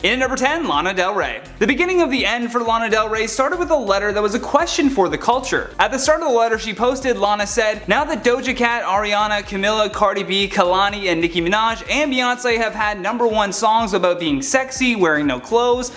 In at number 10, Lana Del Rey. The beginning of the end for Lana Del Rey started with a letter that was a question for the culture. At the start of the letter she posted, Lana said, "Now that Doja Cat, Ariana, Camila, Cardi B, Kehlani, and Nicki Minaj and Beyonce have had #1 songs about being sexy, wearing no clothes,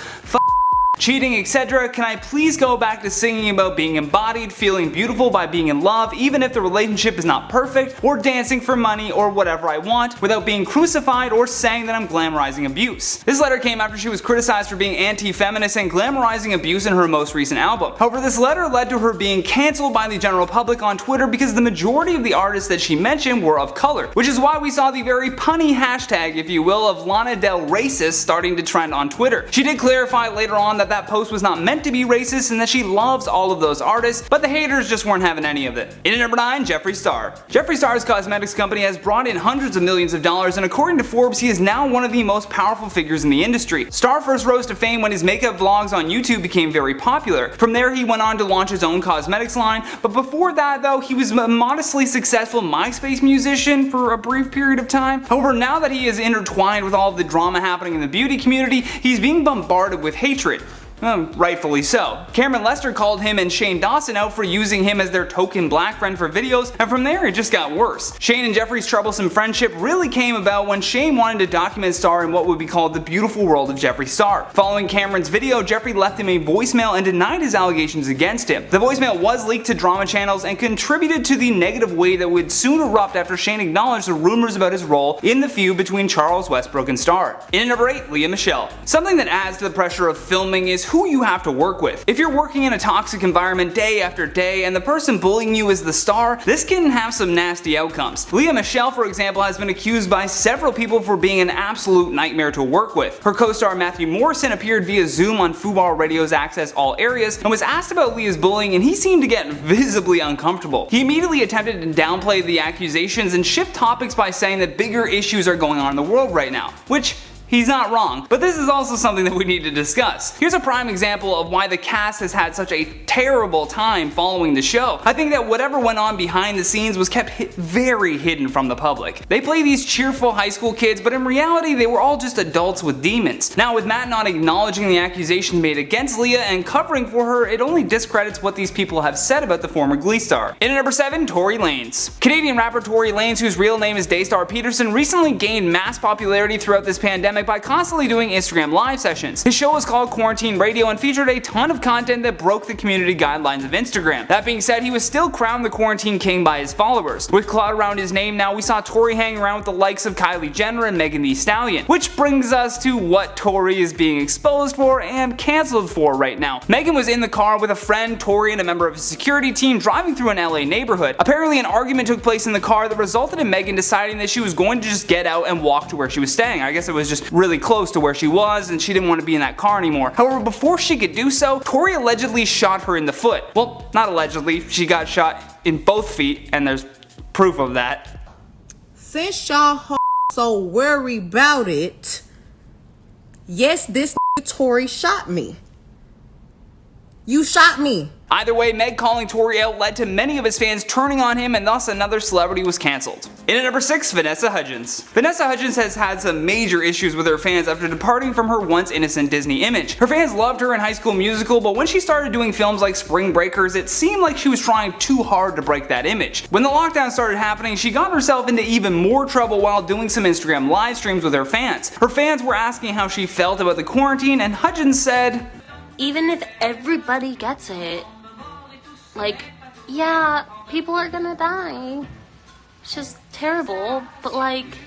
cheating, etc., can I please go back to singing about being embodied, feeling beautiful by being in love, even if the relationship is not perfect, or dancing for money or whatever I want, without being crucified or saying that I'm glamorizing abuse." This letter came after she was criticized for being anti-feminist and glamorizing abuse in her most recent album. However, this letter led to her being cancelled by the general public on Twitter because the majority of the artists that she mentioned were of color, which is why we saw the very punny hashtag, if you will, of Lana Del Racist starting to trend on Twitter. She did clarify later on that post was not meant to be racist and that she loves all of those artists, but the haters just weren't having any of it. In at number 9, Jeffree Star. Jeffree Star's cosmetics company has brought in hundreds of millions of dollars, and according to Forbes, he is now one of the most powerful figures in the industry. Star first rose to fame when his makeup vlogs on YouTube became very popular. From there he went on to launch his own cosmetics line, but before that though, he was a modestly successful MySpace musician for a brief period of time. However, now that he is intertwined with all of the drama happening in the beauty community, he's being bombarded with hatred. Rightfully so. Cameron Lester called him and Shane Dawson out for using him as their token black friend for videos, and from there it just got worse. Shane and Jeffree's troublesome friendship really came about when Shane wanted to document Star in what would be called the beautiful world of Jeffree Star. Following Cameron's video, Jeffree left him a voicemail and denied his allegations against him. The voicemail was leaked to drama channels and contributed to the negative way that would soon erupt after Shane acknowledged the rumors about his role in the feud between Charles Westbrook and Star. In at number 8, Lea Michele. Something that adds to the pressure of filming is who you have to work with. If you're working in a toxic environment day after day and the person bullying you is the star, this can have some nasty outcomes. Lea Michele, for example, has been accused by several people for being an absolute nightmare to work with. Her co-star Matthew Morrison appeared via Zoom on Fubar Radio's Access All Areas and was asked about Lea's bullying, and he seemed to get visibly uncomfortable. He immediately attempted to downplay the accusations and shift topics by saying that bigger issues are going on in the world right now, which he's not wrong, but this is also something that we need to discuss. Here's a prime example of why the cast has had such a terrible time following the show. I think that whatever went on behind the scenes was kept very hidden from the public. They play these cheerful high school kids, but in reality they were all just adults with demons. Now, with Matt not acknowledging the accusation made against Lea and covering for her, it only discredits what these people have said about the former Glee star. In at number 7, Tory Lanez. Canadian rapper Tory Lanez, whose real name is Daystar Peterson, recently gained mass popularity throughout this pandemic by constantly doing Instagram live sessions. His show was called Quarantine Radio and featured a ton of content that broke the community guidelines of Instagram. That being said, he was still crowned the Quarantine King by his followers. With clout around his name now, we saw Tory hanging around with the likes of Kylie Jenner and Megan Thee Stallion. Which brings us to what Tory is being exposed for and cancelled for right now. Megan was in the car with a friend, Tory, and a member of his security team driving through an LA neighborhood. Apparently an argument took place in the car that resulted in Megan deciding that she was going to just get out and walk to where she was staying. I guess it was just really close to where she was and she didn't want to be in that car anymore. However, before she could do so, Tory allegedly shot her in the foot. Well, not allegedly, she got shot in both feet and there's proof of that. Since y'all so worried about it, yes, this Tory shot me. You shot me. Either way, Meg calling Tory out led to many of his fans turning on him, and thus another celebrity was cancelled. In at number 6, Vanessa Hudgens. Vanessa Hudgens has had some major issues with her fans after departing from her once innocent Disney image. Her fans loved her in High School Musical, but when she started doing films like Spring Breakers, it seemed like she was trying too hard to break that image. When the lockdown started happening, she got herself into even more trouble while doing some Instagram live streams with her fans. Her fans were asking how she felt about the quarantine, and Hudgens said, "Even if everybody gets it, like, yeah, people are gonna die. It's just terrible, but like,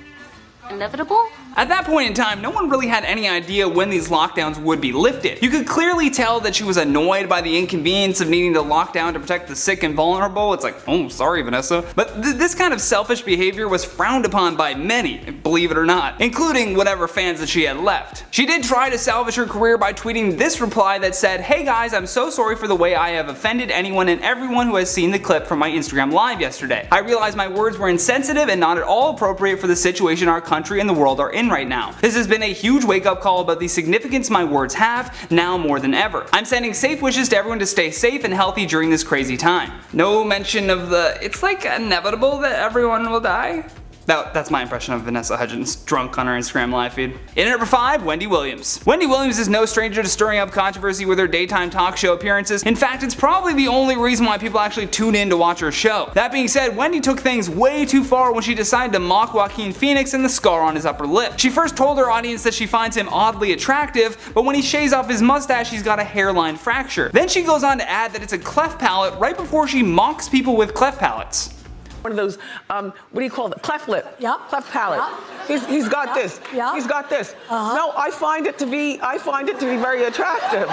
inevitable?" At that point in time, no one really had any idea when these lockdowns would be lifted. You could clearly tell that she was annoyed by the inconvenience of needing to lock down to protect the sick and vulnerable. It's like, oh, sorry, Vanessa. But this kind of selfish behavior was frowned upon by many, believe it or not, including whatever fans that she had left. She did try to salvage her career by tweeting this reply that said, "Hey guys, I'm so sorry for the way I have offended anyone and everyone who has seen the clip from my Instagram live yesterday. I realize my words were insensitive and not at all appropriate for the situation our country and the world are in right now. This has been a huge wake-up call about the significance my words have, now more than ever. I'm sending safe wishes to everyone to stay safe and healthy during this crazy time." No mention of the, it's like inevitable that everyone will die. That's my impression of Vanessa Hudgens drunk on her Instagram live feed. In at number 5, Wendy Williams. Wendy Williams is no stranger to stirring up controversy with her daytime talk show appearances. In fact, it's probably the only reason why people actually tune in to watch her show. That being said, Wendy took things way too far when she decided to mock Joaquin Phoenix and the scar on his upper lip. She first told her audience that she finds him oddly attractive, but when he shaves off his mustache, he's got a hairline fracture. Then she goes on to add that it's a cleft palate right before she mocks people with cleft palates. One of those, what do you call it? Cleft lip. Yep. Cleft palate. Yep. He's got this. Yep. He's got this. Uh-huh. No, I find it to be very attractive.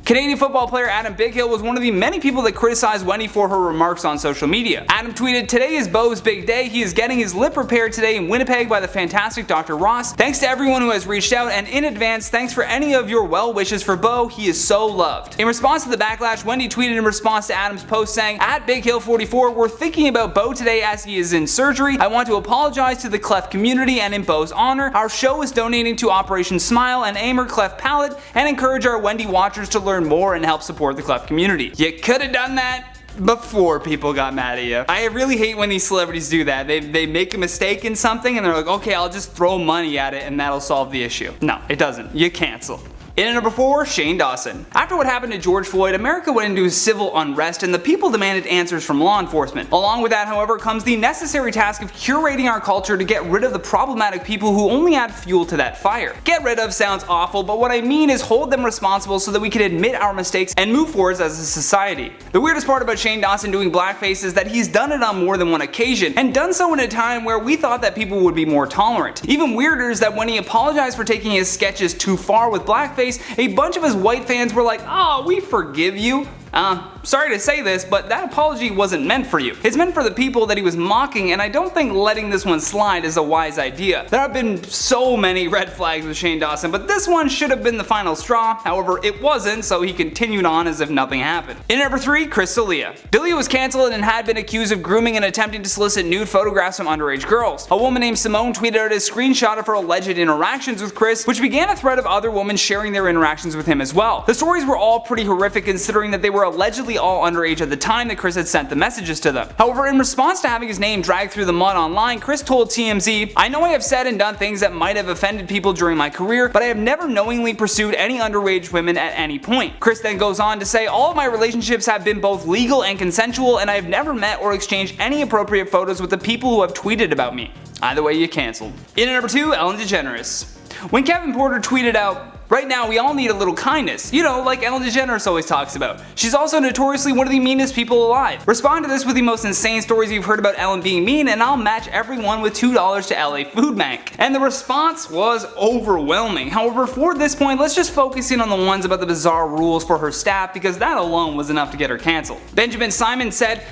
Canadian football player Adam Bighill was one of the many people that criticized Wendy for her remarks on social media. Adam tweeted, "Today is Beau's big day. He is getting his lip repaired today in Winnipeg by the fantastic Dr. Ross. Thanks to everyone who has reached out, and in advance, thanks for any of your well wishes for Beau. He is so loved." In response to the backlash, Wendy tweeted in response to Adam's post saying, "At BigHill44, we're thinking about Beau today as he is in surgery. I want to apologize to the cleft community, and in Beau's honor, our show is donating to Operation Smile and Aim Her Cleft Palate, and encourage our Wendy watchers to learn more and help support the cleft community." You could have done that before people got mad at you. I really hate when these celebrities do that. They make a mistake in something and they're like, okay, I'll just throw money at it and that'll solve the issue. No, it doesn't. You cancel. In at number 4, Shane Dawson. After what happened to George Floyd, America went into civil unrest and the people demanded answers from law enforcement. Along with that, however, comes the necessary task of curating our culture to get rid of the problematic people who only add fuel to that fire. Get rid of sounds awful, but what I mean is hold them responsible so that we can admit our mistakes and move forward as a society. The weirdest part about Shane Dawson doing blackface is that he's done it on more than one occasion, and done so in a time where we thought that people would be more tolerant. Even weirder is that when he apologized for taking his sketches too far with blackface, a bunch of his white fans were like, "Oh, we forgive you." Sorry to say this, but that apology wasn't meant for you. It's meant for the people that he was mocking, and I don't think letting this one slide is a wise idea. There have been so many red flags with Shane Dawson, but this one should have been the final straw. However, it wasn't, so he continued on as if nothing happened. In number 3, Chris D'Elia. D'Elia was cancelled and had been accused of grooming and attempting to solicit nude photographs from underage girls. A woman named Simone tweeted out a screenshot of her alleged interactions with Chris, which began a thread of other women sharing their interactions with him as well. The stories were all pretty horrific considering that they were allegedly all underage at the time that Chris had sent the messages to them. However, in response to having his name dragged through the mud online, Chris told TMZ, "I know I have said and done things that might have offended people during my career, but I have never knowingly pursued any underage women at any point." Chris then goes on to say, "All of my relationships have been both legal and consensual, and I have never met or exchanged any appropriate photos with the people who have tweeted about me." Either way, you canceled. In at number 2, Ellen DeGeneres. When Kevin Porter tweeted out, "Right now, we all need a little kindness," you know, like Ellen DeGeneres always talks about. She's also notoriously one of the meanest people alive. Respond to this with the most insane stories you've heard about Ellen being mean, and I'll match every one with $2 to LA Food Bank. And the response was overwhelming. However, for this point, let's just focus in on the ones about the bizarre rules for her staff, because that alone was enough to get her canceled. Benjamin Simon said,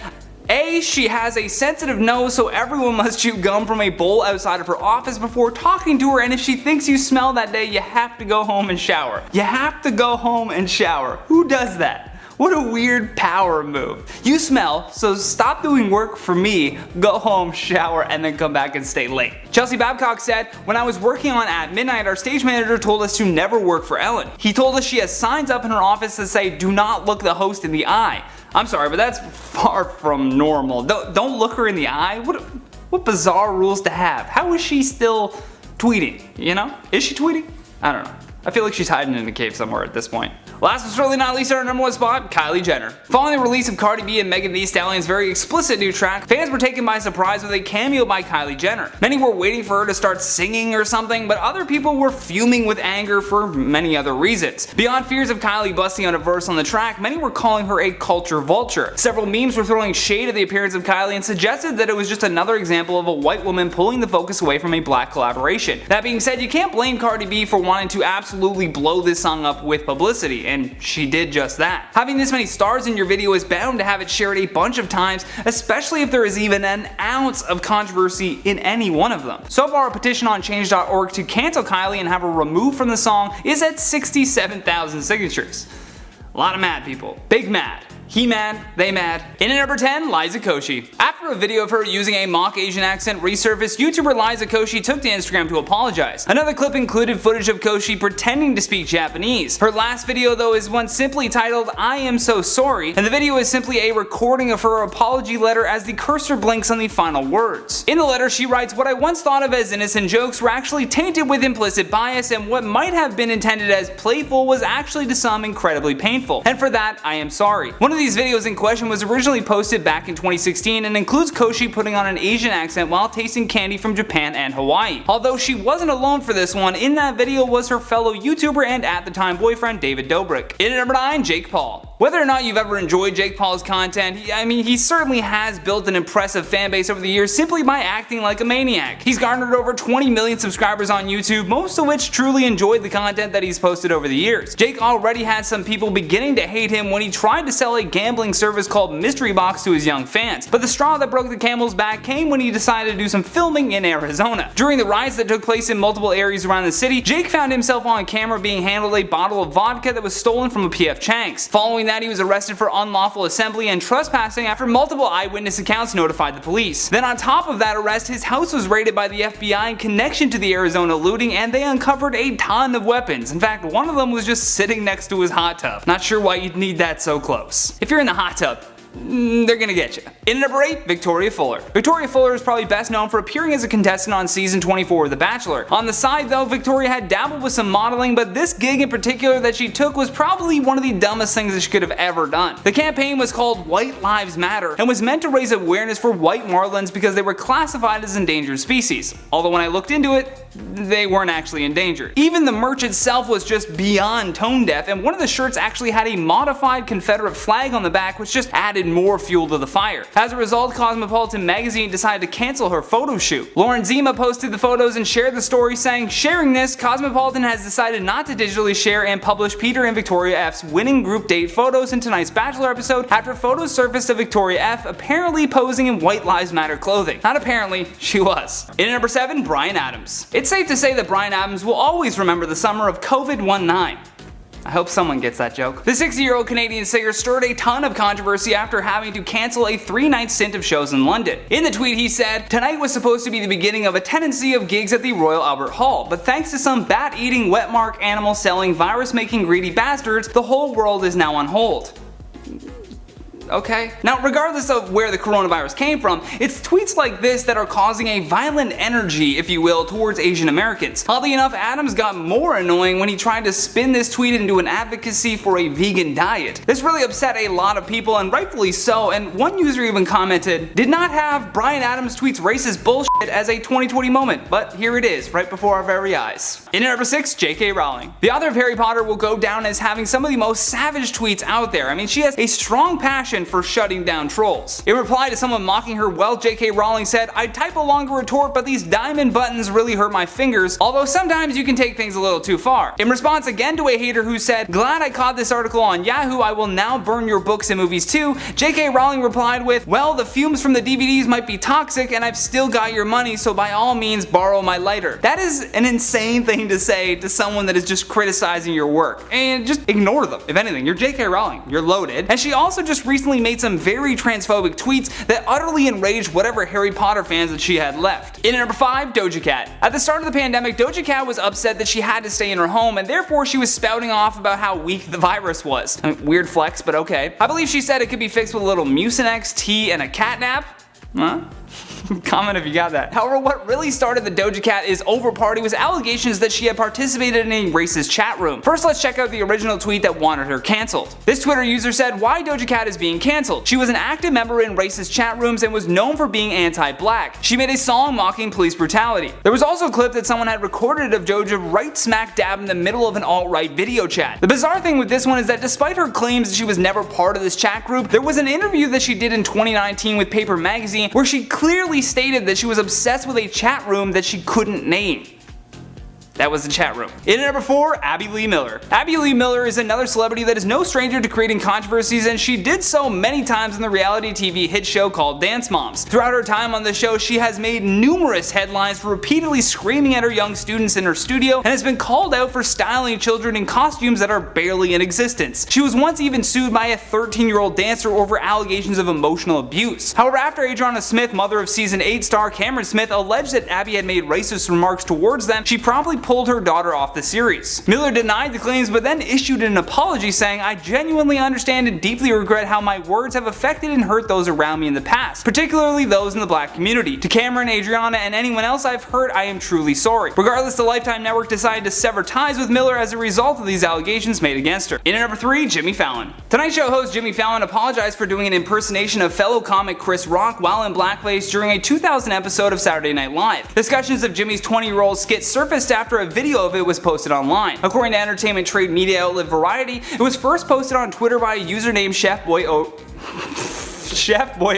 "A, she has a sensitive nose, so everyone must chew gum from a bowl outside of her office before talking to her, and if she thinks you smell that day, you have to go home and shower." You have to go home and shower. Who does that? What a weird power move. You smell, so stop doing work for me, go home, shower, and then come back and stay late. Chelsea Babcock said, "When I was working on At Midnight, our stage manager told us to never work for Ellen. He told us she has signs up in her office that say, 'Do not look the host in the eye.' I'm sorry, but that's far from normal. Don't look her in the eye. What bizarre rules to have. How is she still tweeting, you know? Is she tweeting? I don't know. I feel like she's hiding in a cave somewhere at this point. Last but certainly not least, our number 1 spot, Kylie Jenner. Following the release of Cardi B and Megan Thee Stallion's very explicit new track, fans were taken by surprise with a cameo by Kylie Jenner. Many were waiting for her to start singing or something, but other people were fuming with anger for many other reasons. Beyond fears of Kylie busting out a verse on the track, many were calling her a culture vulture. Several memes were throwing shade at the appearance of Kylie and suggested that it was just another example of a white woman pulling the focus away from a black collaboration. That being said, you can't blame Cardi B for wanting to absolutely blow this song up with publicity, and she did just that. Having this many stars in your video is bound to have it shared a bunch of times, especially if there is even an ounce of controversy in any one of them. So far, a petition on change.org to cancel Kylie and have her removed from the song is at 67,000 signatures. A lot of mad people. Big mad. He mad, they mad. In at number 10, Liza Koshy. After a video of her using a mock Asian accent resurfaced, YouTuber Liza Koshy took to Instagram to apologize. Another clip included footage of Koshy pretending to speak Japanese. Her last video though is one simply titled "I am so sorry," and the video is simply a recording of her apology letter as the cursor blinks on the final words. In the letter she writes, "What I once thought of as innocent jokes were actually tainted with implicit bias, and what might have been intended as playful was actually to some incredibly painful. And for that, I am sorry." One of these videos in question was originally posted back in 2016 and includes Koshy putting on an Asian accent while tasting candy from Japan and Hawaii. Although she wasn't alone for this one, in that video was her fellow YouTuber and at the time boyfriend David Dobrik. In at number 9, Jake Paul. Whether or not you've ever enjoyed Jake Paul's content, he certainly has built an impressive fanbase over the years simply by acting like a maniac. He's garnered over 20 million subscribers on YouTube, most of which truly enjoyed the content that he's posted over the years. Jake already had some people beginning to hate him when he tried to sell a gambling service called Mystery Box to his young fans, but the straw that broke the camel's back came when he decided to do some filming in Arizona. During the riots that took place in multiple areas around the city, Jake found himself on camera being handled a bottle of vodka that was stolen from a PF Chang's. Following that, he was arrested for unlawful assembly and trespassing after multiple eyewitness accounts notified the police. Then on top of that arrest, his house was raided by the FBI in connection to the Arizona looting, and they uncovered a ton of weapons. In fact, one of them was just sitting next to his hot tub. Not sure why you'd need that so close. If you're in the hot tub, they're gonna get you. In at number 8, Victoria Fuller. Victoria Fuller is probably best known for appearing as a contestant on season 24 of The Bachelor. On the side though, Victoria had dabbled with some modeling, but this gig in particular that she took was probably one of the dumbest things that she could have ever done. The campaign was called White Lives Matter and was meant to raise awareness for white marlins because they were classified as endangered species. Although when I looked into it, they weren't actually endangered. Even the merch itself was just beyond tone deaf, and one of the shirts actually had a modified Confederate flag on the back, which just added more fuel to the fire. As a result, Cosmopolitan magazine decided to cancel her photo shoot. Lauren Zima posted the photos and shared the story saying, "Sharing this, Cosmopolitan has decided not to digitally share and publish Peter and Victoria F's winning group date photos in tonight's Bachelor episode after photos surfaced of Victoria F apparently posing in White Lives Matter clothing." Not apparently, she was. In at number 7, Bryan Adams. It's safe to say that Bryan Adams will always remember the summer of COVID-19. I hope someone gets that joke. The 60-year-old Canadian singer stirred a ton of controversy after having to cancel a 3-night stint of shows in London. In the tweet he said, "Tonight was supposed to be the beginning of a tendency of gigs at the Royal Albert Hall, but thanks to some bat-eating, wet-mark, animal-selling, virus-making greedy bastards, the whole world is now on hold." Okay. Now, regardless of where the coronavirus came from, it's tweets like this that are causing a violent energy, if you will, towards Asian Americans. Oddly enough, Adams got more annoying when he tried to spin this tweet into an advocacy for a vegan diet. This really upset a lot of people, and rightfully so, and one user even commented, "Did not have Bryan Adams tweets racist bullshit as a 2020 moment, but here it is, right before our very eyes." In at number 6, J.K. Rowling. The author of Harry Potter will go down as having some of the most savage tweets out there. She has a strong passion for shutting down trolls. In reply to someone mocking her wealth, J.K. Rowling said, "I'd type a longer retort, but these diamond buttons really hurt my fingers, although sometimes you can take things a little too far." In response again to a hater who said, "Glad I caught this article on Yahoo, I will now burn your books and movies too," J.K. Rowling replied with, "Well, the fumes from the DVDs might be toxic and I've still got your money, so by all means borrow my lighter." That is an insane thing to say to someone that is just criticizing your work. And just ignore them. If anything, you're J.K. Rowling. You're loaded. And she also just recently made some very transphobic tweets that utterly enraged whatever Harry Potter fans that she had left. In at number 5, Doja Cat. At the start of the pandemic, Doja Cat was upset that she had to stay in her home, and therefore she was spouting off about how weak the virus was. Weird flex, but okay. I believe she said it could be fixed with a little Mucinex, tea, and a catnap. Huh? Comment if you got that. However, what really started the Doja Cat is over party was allegations that she had participated in a racist chat room. First, let's check out the original tweet that wanted her cancelled. This Twitter user said, "Why Doja Cat is being cancelled. She was an active member in racist chat rooms and was known for being anti-black. She made a song mocking police brutality." There was also a clip that someone had recorded of Doja right smack dab in the middle of an alt-right video chat. The bizarre thing with this one is that despite her claims that she was never part of this chat group, there was an interview that she did in 2019 with Paper Magazine where she clearly stated that she was obsessed with a chat room that she couldn't name. That was the chat room. In at number 4, Abby Lee Miller. Abby Lee Miller is another celebrity that is no stranger to creating controversies, and she did so many times in the reality TV hit show called Dance Moms. Throughout her time on the show, she has made numerous headlines for repeatedly screaming at her young students in her studio, and has been called out for styling children in costumes that are barely in existence. She was once even sued by a 13-year-old dancer over allegations of emotional abuse. However, after Adriana Smith, mother of season 8 star Cameron Smith, alleged that Abby had made racist remarks towards them, she promptly pulled her daughter off the series. Miller denied the claims but then issued an apology saying, "I genuinely understand and deeply regret how my words have affected and hurt those around me in the past, particularly those in the black community. To Cameron, Adriana, and anyone else I've hurt, I am truly sorry." Regardless, the Lifetime Network decided to sever ties with Miller as a result of these allegations made against her. In at number 3, Jimmy Fallon. Tonight Show host Jimmy Fallon apologized for doing an impersonation of fellow comic Chris Rock while in blackface during a 2000 episode of Saturday Night Live. Discussions of Jimmy's 20-year-old skit surfaced after a video of it was posted online. According to entertainment trade media outlet Variety, it was first posted on Twitter by a user named Chef Boy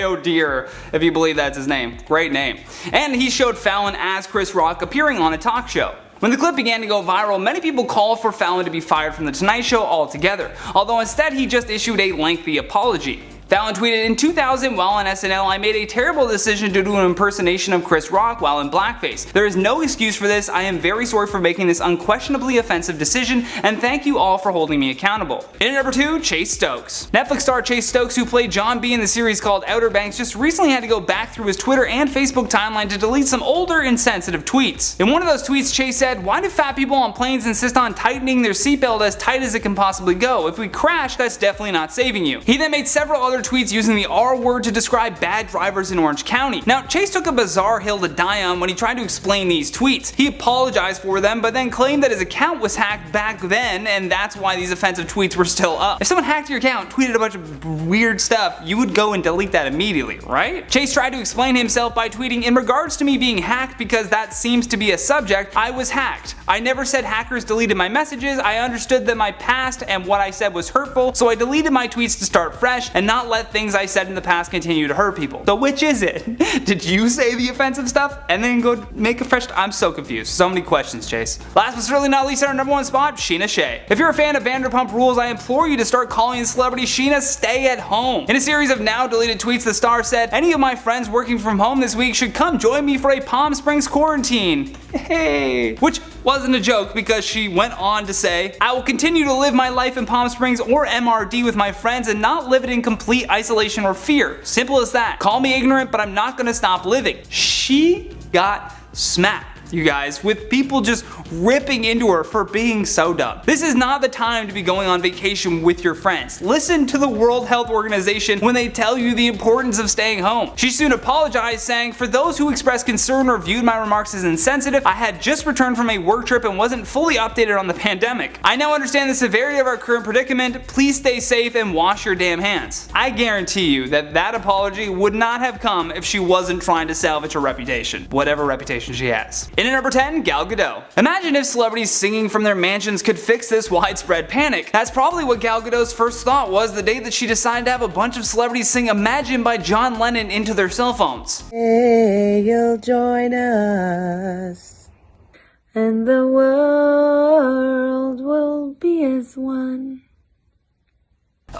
O'Dear, if you believe that's his name. Great name. And he showed Fallon as Chris Rock appearing on a talk show. When the clip began to go viral, many people called for Fallon to be fired from The Tonight Show altogether, although instead he just issued a lengthy apology. Fallon tweeted, "In 2000, while on SNL, I made a terrible decision to do an impersonation of Chris Rock while in blackface. There is no excuse for this. I am very sorry for making this unquestionably offensive decision, and thank you all for holding me accountable." In at number 2, Chase Stokes. Netflix star Chase Stokes, who played John B in the series called Outer Banks, just recently had to go back through his Twitter and Facebook timeline to delete some older insensitive tweets. In one of those tweets, Chase said, "Why do fat people on planes insist on tightening their seatbelt as tight as it can possibly go? If we crash, that's definitely not saving you." He then made several other tweets using the R word to describe bad drivers in Orange County. Now, Chase took a bizarre hill to die on when he tried to explain these tweets. He apologized for them, but then claimed that his account was hacked back then, and that's why these offensive tweets were still up. If someone hacked your account, tweeted a bunch of weird stuff, you would go and delete that immediately, right? Chase tried to explain himself by tweeting, "In regards to me being hacked, because that seems to be a subject, I was hacked. I never said hackers deleted my messages. I understood that my past and what I said was hurtful, so I deleted my tweets to start fresh and not let things I said in the past continue to hurt people." So which is it? Did you say the offensive stuff and then go make a fresh? I'm so confused. So many questions, Chase. Last but certainly not least, at our number 1 spot, Scheana Shay. If you're a fan of Vanderpump Rules, I implore you to start calling the celebrity Scheana Stay at Home. In a series of now deleted tweets, the star said, "Any of my friends working from home this week should come join me for a Palm Springs quarantine." Hey, which wasn't a joke, because she went on to say, "I will continue to live my life in Palm Springs or MRD with my friends and not live it in complete isolation or fear. Simple as that. Call me ignorant, but I'm not gonna stop living." She got smacked, you guys, with people just ripping into her for being so dumb. This is not the time to be going on vacation with your friends. Listen to the World Health Organization when they tell you the importance of staying home. She soon apologized, saying, "For those who expressed concern or viewed my remarks as insensitive, I had just returned from a work trip and wasn't fully updated on the pandemic. I now understand the severity of our current predicament. Please stay safe and wash your damn hands." I guarantee you that that apology would not have come if she wasn't trying to salvage her reputation, whatever reputation she has. In at number 10, Gal Gadot. Imagine if celebrities singing from their mansions could fix this widespread panic. That's probably what Gal Gadot's first thought was the day that she decided to have a bunch of celebrities sing Imagine by John Lennon into their cell phones. Hey, you'll join us, and the world will be as one.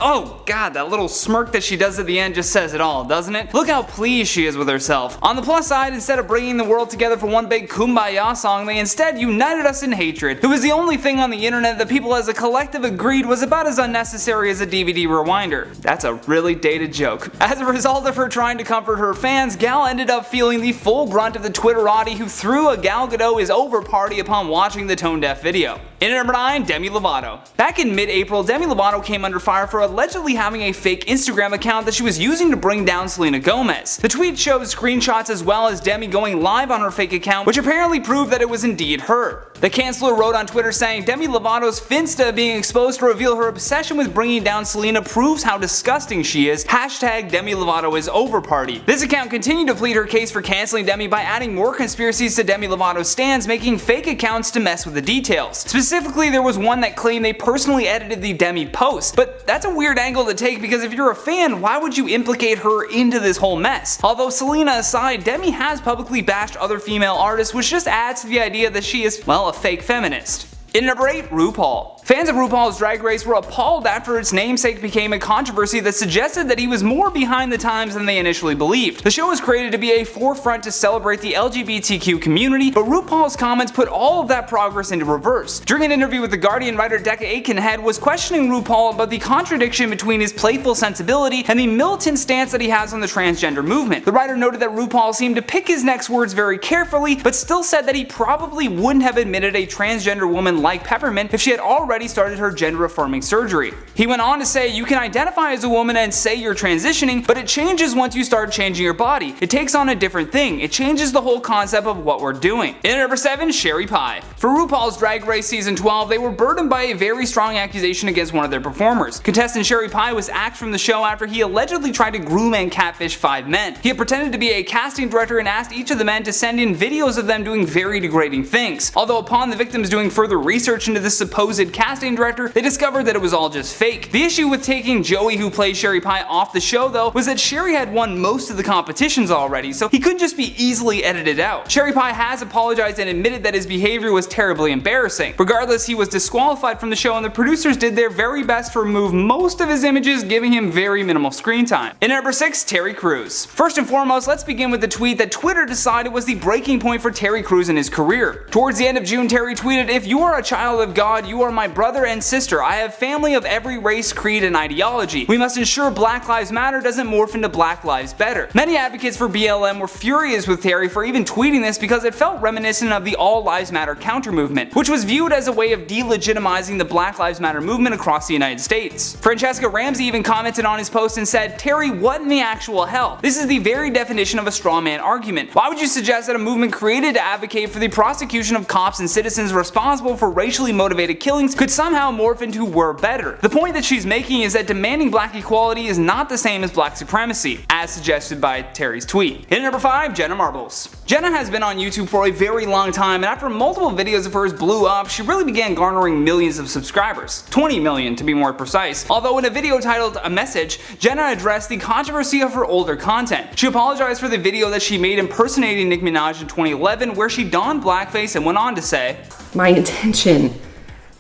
Oh god, that little smirk that she does at the end just says it all, doesn't it? Look how pleased she is with herself. On the plus side, instead of bringing the world together for one big kumbaya song, they instead united us in hatred. It was the only thing on the internet that people as a collective agreed was about as unnecessary as a DVD rewinder. That's a really dated joke. As a result of her trying to comfort her fans, Gal ended up feeling the full brunt of the Twitterati who threw a Gal Gadot is over party upon watching the tone-deaf video. In at number 9, Demi Lovato. Back in mid-April, Demi Lovato came under fire for allegedly having a fake Instagram account that she was using to bring down Selena Gomez. The tweet shows screenshots as well as Demi going live on her fake account, which apparently proved that it was indeed her. The canceller wrote on Twitter saying, "Demi Lovato's Finsta being exposed to reveal her obsession with bringing down Selena proves how disgusting she is. Hashtag Demi Lovato is over party." This account continued to plead her case for canceling Demi by adding more conspiracies to Demi Lovato's stans, making fake accounts to mess with the details. Specifically, there was one that claimed they personally edited the Demi post, but that's a weird angle to take because if you're a fan, why would you implicate her into this whole mess? Although Selena aside, Demi has publicly bashed other female artists, which just adds to the idea that she is, well, a fake feminist. In number 8, RuPaul. Fans of RuPaul's Drag Race were appalled after its namesake became a controversy that suggested that he was more behind the times than they initially believed. The show was created to be a forefront to celebrate the LGBTQ community, but RuPaul's comments put all of that progress into reverse. During an interview with The Guardian, writer Decca Aikenhead was questioning RuPaul about the contradiction between his playful sensibility and the militant stance that he has on the transgender movement. The writer noted that RuPaul seemed to pick his next words very carefully, but still said that he probably wouldn't have admitted a transgender woman like Peppermint if she had already started her gender-affirming surgery. He went on to say, "You can identify as a woman and say you're transitioning, but it changes once you start changing your body. It takes on a different thing. It changes the whole concept of what we're doing." In at number 7, Sherry Pie. For RuPaul's Drag Race Season 12, they were burdened by a very strong accusation against one of their performers. Contestant Sherry Pie was axed from the show after he allegedly tried to groom and catfish 5 men. He had pretended to be a casting director and asked each of the men to send in videos of them doing very degrading things. Although upon the victims doing further research into this supposed casting director, they discovered that it was all just fake. The issue with taking Joey, who plays Sherry Pie, off the show though was that Sherry had won most of the competitions already, so he couldn't just be easily edited out. Sherry Pie has apologized and admitted that his behavior was terribly embarrassing. Regardless, he was disqualified from the show and the producers did their very best to remove most of his images, giving him very minimal screen time. In number 6, Terry Crews. First and foremost, let's begin with the tweet that Twitter decided was the breaking point for Terry Crews in his career. Towards the end of June, Terry tweeted, "If you are a child of God, you are my brother and sister. I have family of every race, creed, and ideology. We must ensure Black Lives Matter doesn't morph into Black Lives Better." Many advocates for BLM were furious with Terry for even tweeting this because it felt reminiscent of the All Lives Matter counter movement, which was viewed as a way of delegitimizing the Black Lives Matter movement across the United States. Francesca Ramsey even commented on his post and said, "Terry, what in the actual hell? This is the very definition of a straw man argument. Why would you suggest that a movement created to advocate for the prosecution of cops and citizens responsible for racially motivated killings could somehow morph into we're better?" The point that she's making is that demanding black equality is not the same as black supremacy, as suggested by Terry's tweet. In number 5, Jenna Marbles. Jenna has been on YouTube for a very long time, and after multiple videos of hers blew up, she really began garnering millions of subscribers. 20 million to be more precise. Although in a video titled "A Message," Jenna addressed the controversy of her older content. She apologized for the video that she made impersonating Nicki Minaj in 2011 where she donned blackface and went on to say, My intention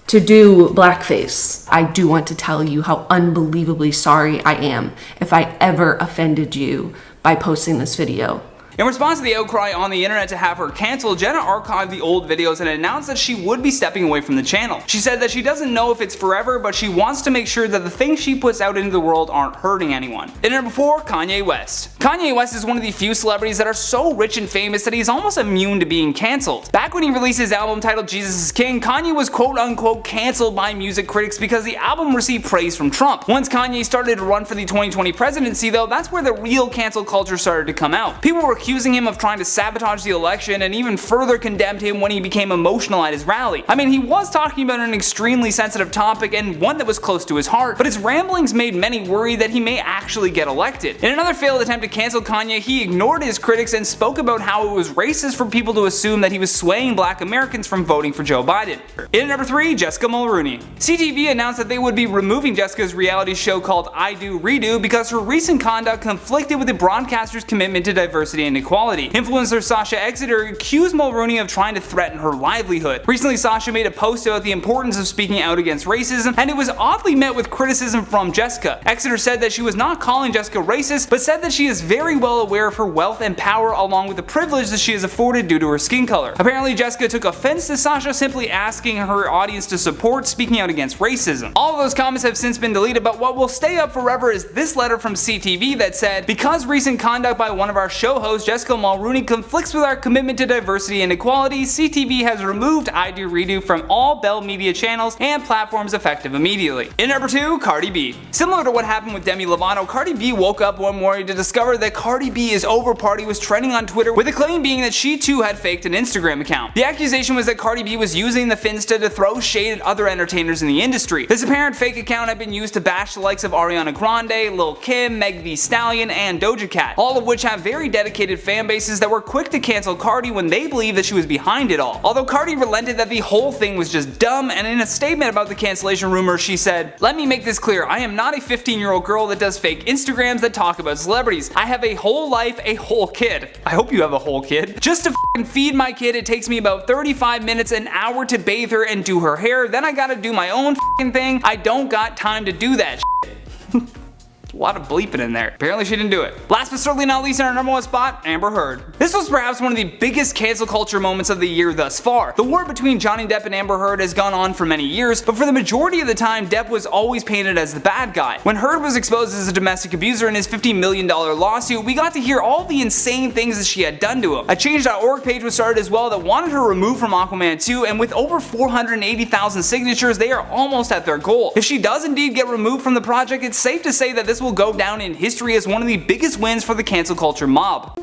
to do blackface. I do want to tell you how unbelievably sorry I am if I ever offended you by posting this video. In response to the outcry on the internet to have her cancelled, Jenna archived the old videos and announced that she would be stepping away from the channel. She said that she doesn't know if it's forever, but she wants to make sure that the things she puts out into the world aren't hurting anyone. In number 4, Kanye West. Kanye West is one of the few celebrities that are so rich and famous that he's almost immune to being cancelled. Back when he released his album titled Jesus is King, Kanye was quote unquote cancelled by music critics because the album received praise from Trump. Once Kanye started to run for the 2020 presidency though, that's where the real cancel culture started to come out. People were accusing him of trying to sabotage the election and even further condemned him when he became emotional at his rally. I mean, he was talking about an extremely sensitive topic and one that was close to his heart, but his ramblings made many worry that he may actually get elected. In another failed attempt to cancel Kanye, he ignored his critics and spoke about how it was racist for people to assume that he was swaying black Americans from voting for Joe Biden. In number 3, Jessica Mulroney. CTV announced that they would be removing Jessica's reality show called I Do Redo because her recent conduct conflicted with the broadcaster's commitment to diversity and equality. Influencer Sasha Exeter accused Mulroney of trying to threaten her livelihood. Recently, Sasha made a post about the importance of speaking out against racism, and it was oddly met with criticism from Jessica. Exeter said that she was not calling Jessica racist, but said that she is very well aware of her wealth and power along with the privilege that she is afforded due to her skin color. Apparently, Jessica took offense to Sasha simply asking her audience to support speaking out against racism. All of those comments have since been deleted, but what will stay up forever is this letter from CTV that said, "Because recent conduct by one of our show hosts, Jessica Mulroney, conflicts with our commitment to diversity and equality, CTV has removed I Do Redo from all Bell Media channels and platforms effective immediately." In number 2, Cardi B. Similar to what happened with Demi Lovato, Cardi B woke up one morning to discover that Cardi B is Over Party was trending on Twitter, with the claim being that she too had faked an Instagram account. The accusation was that Cardi B was using the Finsta to throw shade at other entertainers in the industry. This apparent fake account had been used to bash the likes of Ariana Grande, Lil Kim, Meg Thee Stallion, and Doja Cat, all of which have very dedicated dedicated fan bases that were quick to cancel Cardi when they believed that she was behind it all. Although Cardi relented that the whole thing was just dumb, and in a statement about the cancellation rumor she said, "Let me make this clear, I am not a 15-year-old girl that does fake Instagrams that talk about celebrities. I have a whole life, a whole kid." I hope you have a whole kid. "Just to feed my kid, it takes me about 35 minutes, an hour to bathe her and do her hair, then I gotta do my own thing. I don't got time to do that shit." A lot of bleeping in there. Apparently she didn't do it. Last but certainly not least, in our number one spot, Amber Heard. This was perhaps one of the biggest cancel culture moments of the year thus far. The war between Johnny Depp and Amber Heard has gone on for many years, but for the majority of the time, Depp was always painted as the bad guy. When Heard was exposed as a domestic abuser in his $50 million lawsuit, we got to hear all the insane things that she had done to him. A Change.org page was started as well that wanted her removed from Aquaman 2, and with over 480,000 signatures, they are almost at their goal. If she does indeed get removed from the project, it's safe to say that this will go down in history as one of the biggest wins for the cancel culture mob.